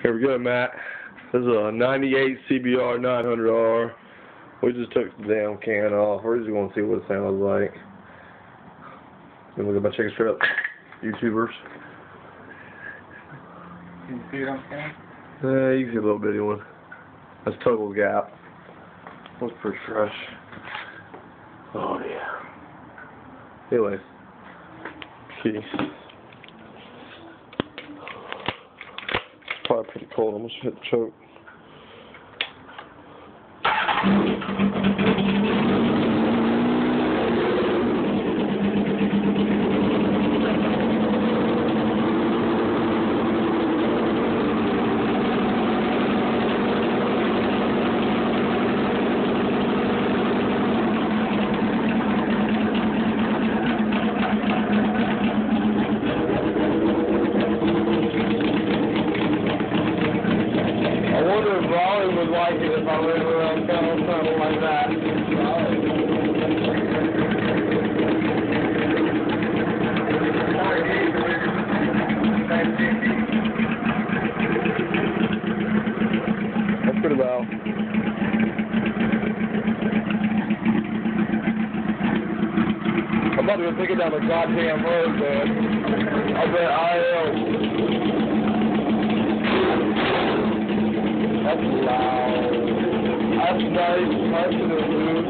Here we go, Matt. This is a 98 CBR 900R. We just took the damn can off. We're just going to see what it sounds like. Then we'll go check it straight up. YouTubers. Can you see it on camera? You can see a little bitty one. That's total gap. Looks pretty fresh. Oh, yeah. Anyways. Peace. Probably pretty cold. I'm just hit the choke. Would like it if I lived around town or something like that. That's pretty well. I'm about to go take it down the goddamn road, man. I bet I am. That's loud. That's nice. Nice to the dude.